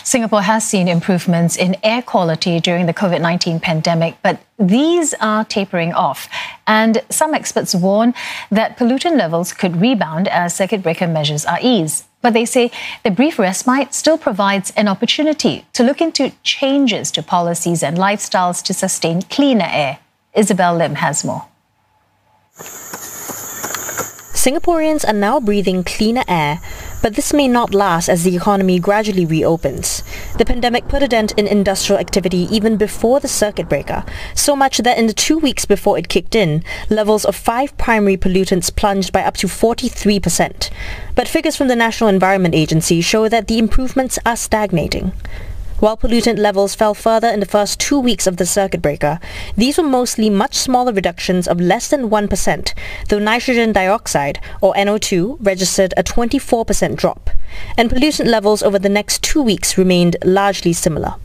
Singapore has seen improvements in air quality during the COVID-19 pandemic, but these are tapering off. And some experts warn that pollutant levels could rebound as circuit breaker measures are eased. But they say the brief respite still provides an opportunity to look into changes to policies and lifestyles to sustain cleaner air. Isabel Lim has more. Singaporeans are now breathing cleaner air, but this may not last as the economy gradually reopens. The pandemic put a dent in industrial activity even before the circuit breaker, so much that in the 2 weeks before it kicked in, levels of 5 primary pollutants plunged by up to 43%. But figures from the National Environment Agency show that the improvements are stagnating. While pollutant levels fell further in the first 2 weeks of the circuit breaker, these were mostly much smaller reductions of less than 1%, though nitrogen dioxide, or NO2, registered a 24% drop, and pollutant levels over the next 2 weeks remained largely similar.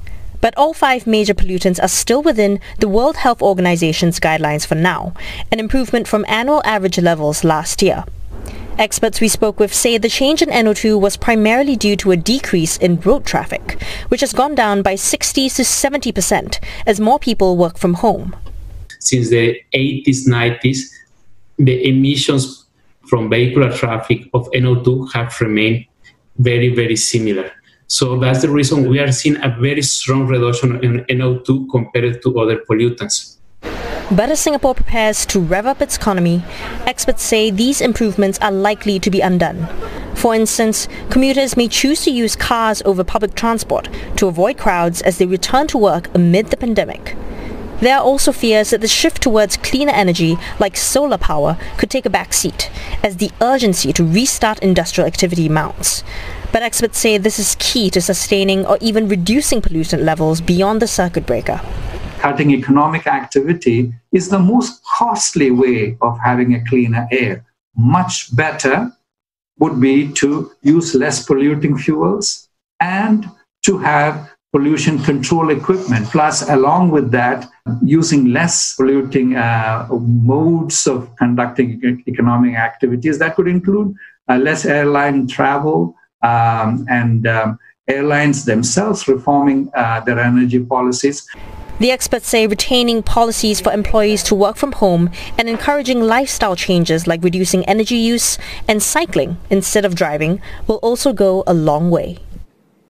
But all 5 major pollutants are still within the World Health Organization's guidelines for now, an improvement from annual average levels last year. Experts we spoke with say the change in NO2 was primarily due to a decrease in road traffic, which has gone down by 60 to 70% as more people work from home. Since the 80s, 90s, the emissions from vehicular traffic of NO2 have remained very, very similar. So that's the reason we are seeing a very strong reduction in NO2 compared to other pollutants. But as Singapore prepares to rev up its economy, experts say these improvements are likely to be undone. For instance, commuters may choose to use cars over public transport to avoid crowds as they return to work amid the pandemic. There are also fears that the shift towards cleaner energy like solar power could take a back seat as the urgency to restart industrial activity mounts. But experts say this is key to sustaining or even reducing pollutant levels beyond the circuit breaker. Cutting economic activity is the most costly way of having a cleaner air. Much better would be to use less polluting fuels and to have pollution control equipment. Plus, along with that, using less polluting modes of conducting economic activities. That could include less airline travel and airlines themselves reforming their energy policies. The experts say retaining policies for employees to work from home and encouraging lifestyle changes like reducing energy use and cycling instead of driving will also go a long way.